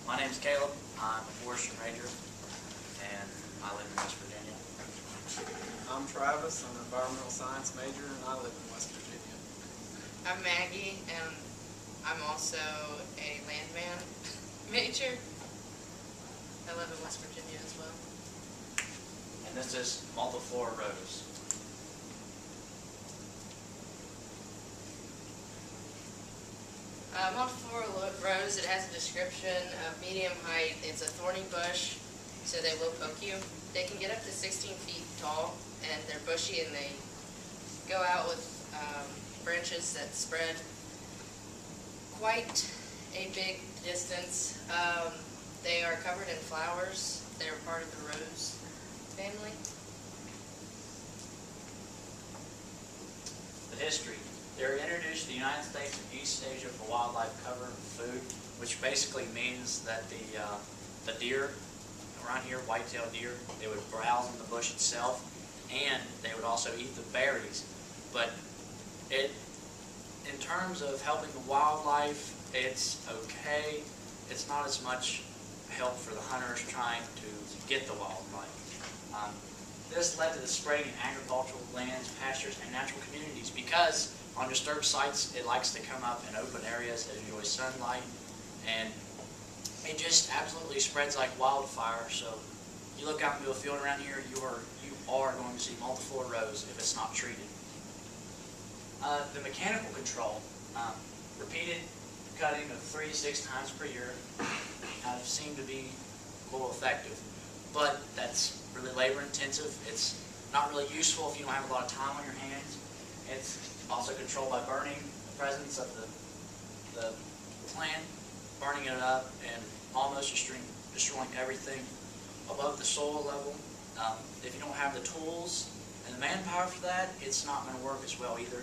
My name is Caleb. I'm a forestry major, and I live in West Virginia. I'm Travis. I'm an environmental science major, and I live in West Virginia. I'm Maggie, and I'm also a landman major. I live in West Virginia as well. And this is Multiflora rose. Multiflora rose, it has a description of medium height. It's a thorny bush, so they will poke you. They can get up to 16 feet tall, and they're bushy, and they go out with branches that spread quite a big distance. They are covered in flowers. They're part of the rose family. The history. They were introduced to the United States and East Asia for wildlife cover and food, which basically means that the deer around here, white-tailed deer, they would browse in the bush itself, and they would also eat the berries. But in terms of helping the wildlife, it's okay. It's not as much help for the hunters trying to get the wildlife. This led to the spreading in agricultural lands, pastures, and natural communities because on disturbed sites, it likes to come up in open areas that enjoy sunlight, and it just absolutely spreads like wildfire. So you look out into a field around here, you are going to see multiflora rose if it's not treated. The mechanical control, repeated cutting of 3 to 6 times per year, seem to be a little effective, but that's really labor intensive. It's not really useful if you don't have a lot of time on your hands. It's also controlled by burning, the presence of the plant, burning it up and almost destroying everything above the soil level. If you don't have the tools and the manpower for that, it's not going to work as well either.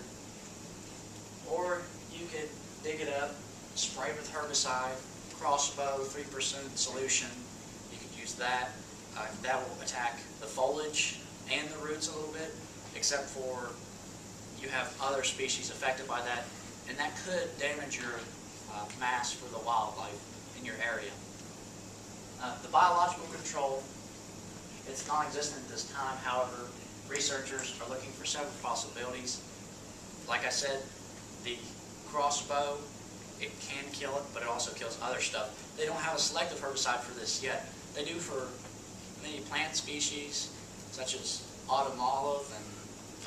Or you could dig it up, spray with herbicide, crossbow, 3% solution. You could use that. That will attack the foliage and the roots a little bit, except for you have other species affected by that, and that could damage your mass for the wildlife in your area. The biological control, it's non-existent at this time. However, researchers are looking for several possibilities. Like I said, the crossbow, it can kill it, but it also kills other stuff. They don't have a selective herbicide for this yet. They do for many plant species, such as autumn olive and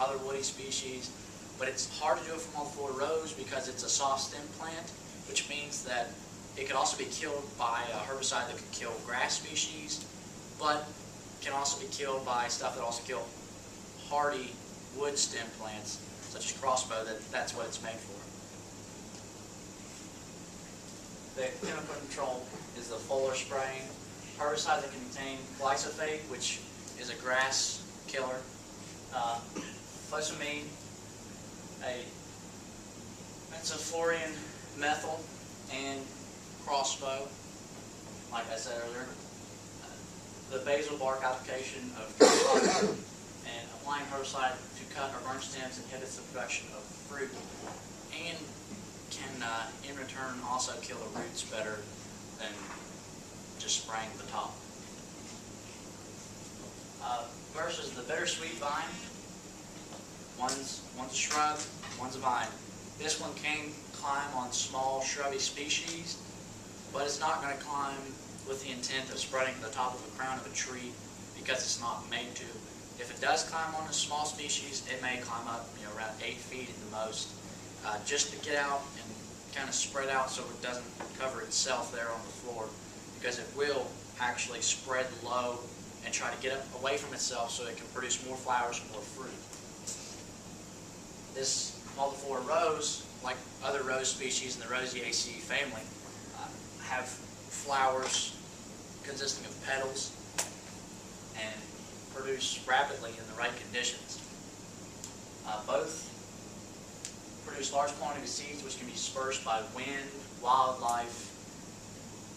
other woody species, but it's hard to do it for multiflora rose because it's a soft stem plant, which means that it could also be killed by a herbicide that could kill grass species, but can also be killed by stuff that also kill hardy wood stem plants, such as crossbow. That's what it's made for. The chemical control is the foliar spraying. Herbicides that contain glyphosate, which is a grass killer, phosphamine, a benzofluorine methyl, and crossbow. Like I said earlier, the basal bark application of and applying herbicide to cut or burn stems inhibits the production of fruit, and can in return also kill the roots better than just spraying the top. Versus the bittersweet vine, one's a shrub, one's a vine. This one can climb on small shrubby species, but it's not going to climb with the intent of spreading the top of the crown of a tree because it's not made to. If it does climb on a small species, it may climb up around 8 feet at the most, just to get out and kind of spread out so it doesn't cover itself there on the floor, because it will actually spread low and try to get up away from itself so it can produce more flowers and more fruit. This multiflora rose, like other rose species in the Rosaceae family, have flowers consisting of petals and produce rapidly in the right conditions. Both produce large quantities of seeds which can be dispersed by wind, wildlife.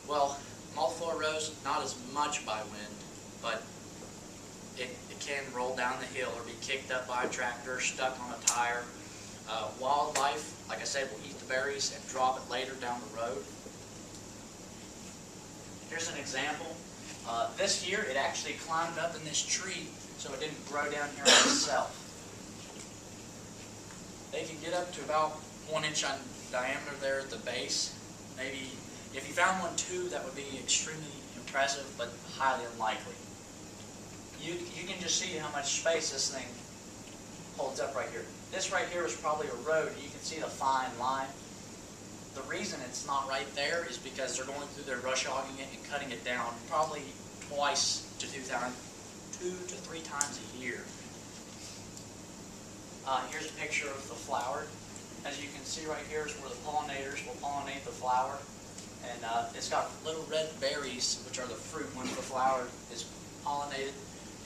Well, multiflora rose, not as much by wind, but it can roll down the hill or be kicked up by a tractor, stuck on a tire. Wildlife, like I said, will eat the berries and drop it later down the road. Here's an example. This year, it actually climbed up in this tree, so it didn't grow down here on itself. They can get up to about 1 inch on diameter there at the base. Maybe, if you found one too, that would be extremely impressive, but highly unlikely. You can just see how much space this thing holds up right here. This right here is probably a road. You can see the fine line. The reason it's not right there is because they're going through their rush hogging it and cutting it down probably twice to 2 to 3 times a year. Here's a picture of the flower. As you can see right here is where the pollinators will pollinate the flower. And it's got little red berries, which are the fruit. Once the flower is pollinated,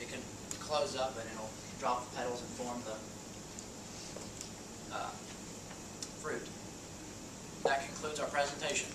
it can close up and it'll drop the petals and form the fruit. That concludes our presentation.